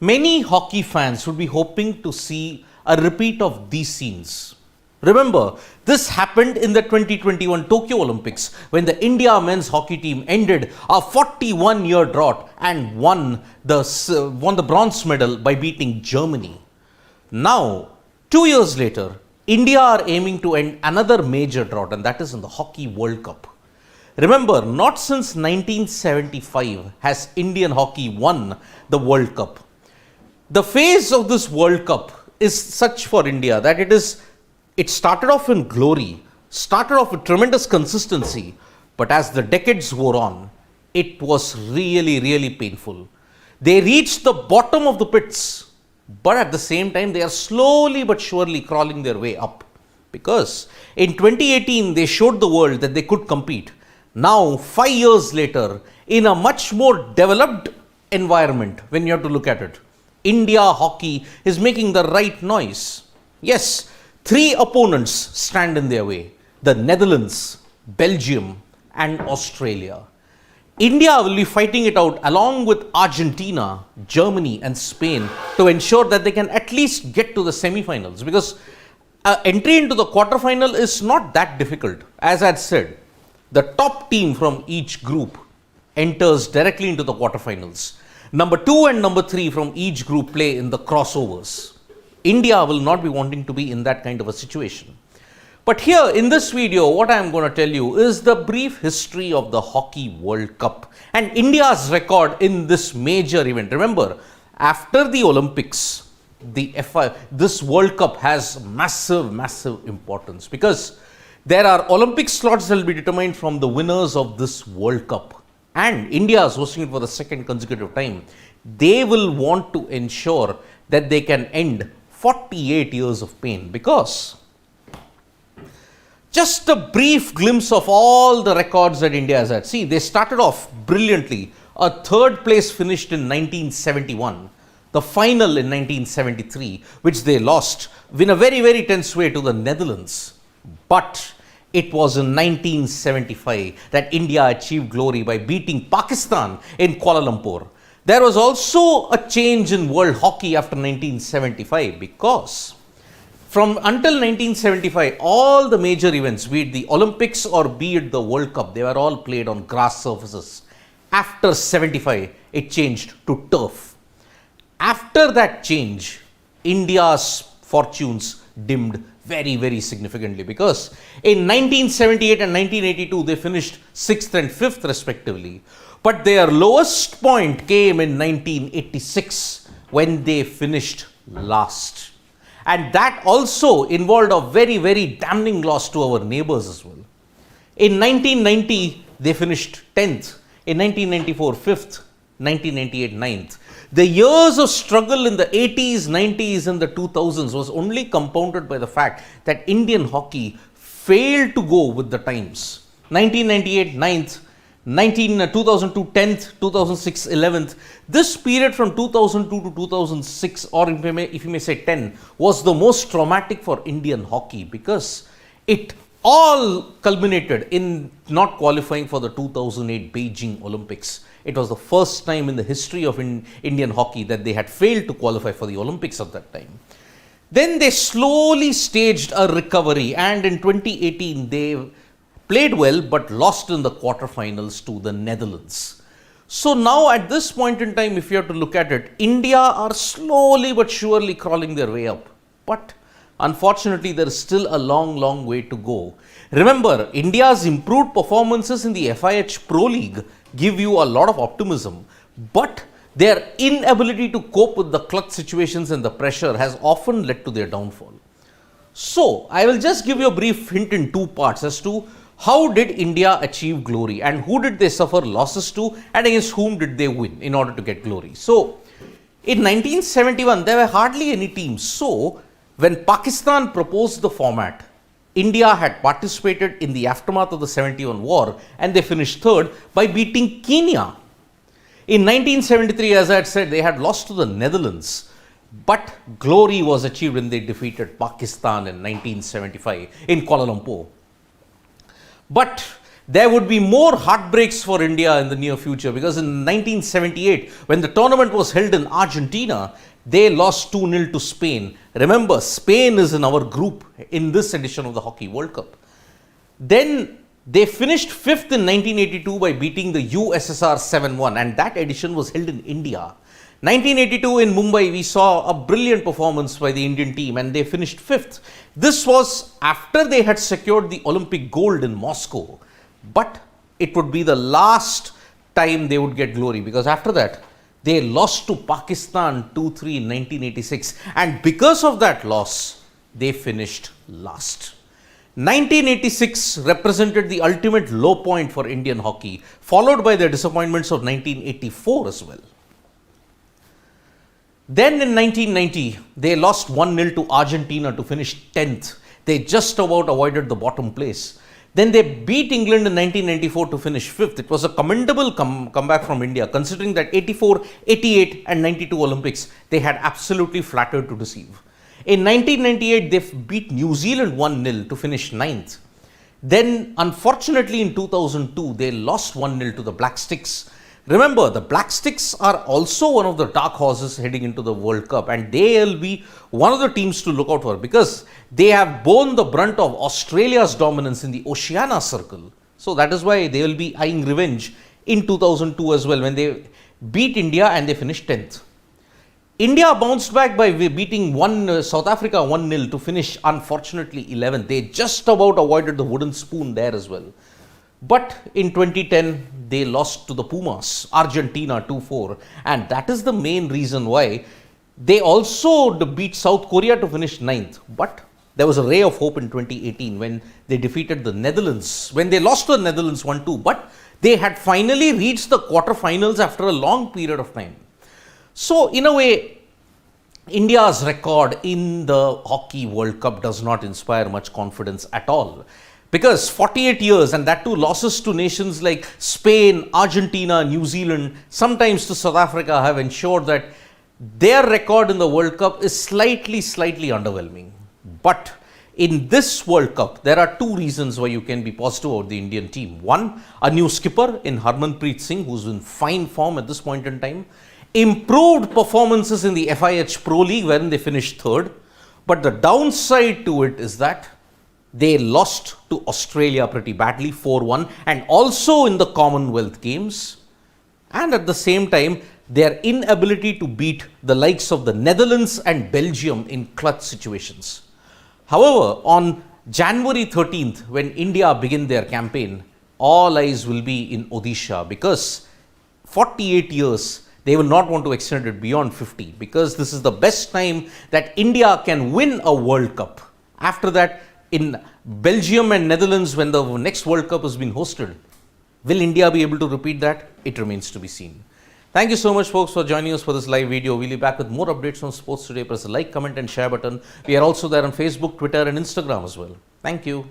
Many hockey fans would be hoping to see a repeat of these scenes. Remember, this happened in the 2021 Tokyo Olympics when the India men's hockey team ended a 41-year drought and won the bronze medal by beating Germany. Now, 2 years later, India are aiming to end another major drought, and that is in the Hockey World Cup. Remember, not since 1975 has Indian hockey won the World Cup. The phase of this World Cup is such for India that it started off in glory, started off with tremendous consistency, but as the decades wore on, it was really painful. They reached the bottom of the pits, but at the same time, they are slowly but surely crawling their way up. Because in 2018, they showed the world that they could compete. Now, 5 years later, in a much more developed environment, when you have to look at it, India hockey is making the right noise. Yes, 3 opponents stand in their way: the Netherlands, Belgium, and Australia. India will be fighting it out along with Argentina, Germany, and Spain to ensure that they can at least get to the semi-finals, because entry into the quarterfinal is not that difficult. As I had said, the top team from each group enters directly into the quarterfinals. Number 2 and number 3 from each group play in the crossovers. India will not be wanting to be in that kind of a situation. But here in this video, what I am going to tell you is the brief history of the Hockey World Cup and India's record in this major event. Remember, after the Olympics, this World Cup has massive importance, because there are Olympic slots that will be determined from the winners of this World Cup. And India is hosting it for the second consecutive time. They will want to ensure that they can end 48 years of pain, because just a brief glimpse of all the records that India has had. See, they started off brilliantly. A 3rd place finished in 1971, the final in 1973, which they lost in a very tense way to the Netherlands. But it was in 1975 that India achieved glory by beating Pakistan in Kuala Lumpur. There was also a change in world hockey after 1975, because until 1975, all the major events, be it the Olympics or be it the World Cup, they were all played on grass surfaces. After 75, it changed to turf. After that change, India's fortunes dimmed very significantly, because in 1978 and 1982, they finished 6th and 5th respectively. But their lowest point came in 1986 when they finished last. And that also involved a very damning loss to our neighbors as well. In 1990, they finished 10th. In 1994, 5th. 1998, 9th. The years of struggle in the 80s, 90s, and the 2000s was only compounded by the fact that Indian hockey failed to go with the times. 1998, 9th. 2002, 10th, 2006, 11th. This period from 2002 to 2006, or if you may say 10, was the most traumatic for Indian hockey, because it all culminated in not qualifying for the 2008 Beijing Olympics. It was the first time in the history of Indian hockey that they had failed to qualify for the Olympics at that time. Then they slowly staged a recovery, and in 2018 they played well but lost in the quarterfinals to the Netherlands. So now at this point in time, if you have to look at it, India are slowly but surely crawling their way up. But unfortunately, there is still a long way to go. Remember, India's improved performances in the FIH Pro League give you a lot of optimism, but their inability to cope with the clutch situations and the pressure has often led to their downfall. So, I will just give you a brief hint in 2 parts as to how did India achieve glory and who did they suffer losses to and against whom did they win in order to get glory. So, in 1971, there were hardly any teams. So, when Pakistan proposed the format, India had participated in the aftermath of the 71 war, and they finished 3rd by beating Kenya. In 1973, as I had said, they had lost to the Netherlands, but glory was achieved when they defeated Pakistan in 1975 in Kuala Lumpur. But there would be more heartbreaks for India in the near future, because in 1978, when the tournament was held in Argentina, they lost 2-0 to Spain. Remember, Spain is in our group in this edition of the Hockey World Cup. Then they finished 5th in 1982 by beating the USSR 7-1, and that edition was held in India. 1982 in Mumbai, we saw a brilliant performance by the Indian team, and they finished 5th. This was after they had secured the Olympic gold in Moscow. But it would be the last time they would get glory, because after that, they lost to Pakistan 2-3 in 1986. And because of that loss, they finished last. 1986 represented the ultimate low point for Indian hockey, followed by the disappointments of 1984 as well. Then in 1990, they lost 1-0 to Argentina to finish 10th. They just about avoided the bottom place. Then they beat England in 1994 to finish 5th. It was a commendable comeback from India, considering that 84, 88 and 92 Olympics, they had absolutely flattered to deceive. In 1998, they beat New Zealand 1-0 to finish 9th. Then, unfortunately, in 2002, they lost 1-0 to the Black Sticks. Remember, the Black Sticks are also one of the dark horses heading into the World Cup, and they will be one of the teams to look out for, because they have borne the brunt of Australia's dominance in the Oceania Circle. So that is why they will be eyeing revenge in 2002 as well, when they beat India and they finished 10th. India bounced back by beating South Africa 1-0 to finish, unfortunately, 11th. They just about avoided the wooden spoon there as well. But in 2010, they lost to the Pumas, Argentina 2-4. And that is the main reason why they also beat South Korea to finish 9th. But there was a ray of hope in 2018 when they defeated the Netherlands, when they lost to the Netherlands 1-2. But they had finally reached the quarterfinals after a long period of time. So in a way, India's record in the Hockey World Cup does not inspire much confidence at all. Because 48 years, and that too losses to nations like Spain, Argentina, New Zealand, sometimes to South Africa, have ensured that their record in the World Cup is slightly underwhelming. But in this World Cup, there are two reasons why you can be positive about the Indian team. One, a new skipper in Harmanpreet Singh, who's in fine form at this point in time. Improved performances in the FIH Pro League, wherein they finished 3rd. But the downside to it is that they lost to Australia pretty badly, 4-1, and also in the Commonwealth Games. And at the same time, their inability to beat the likes of the Netherlands and Belgium in clutch situations. However, on January 13th, when India begin their campaign, all eyes will be in Odisha, because 48 years, they will not want to extend it beyond 50, because this is the best time that India can win a World Cup. After that, in Belgium and Netherlands, when the next World Cup has been hosted, will India be able to repeat that? It remains to be seen. Thank you so much, folks, for joining us for this live video. We'll be back with more updates on sports today. Press the like, comment and share button. We are also there on Facebook, Twitter and Instagram as well. Thank you.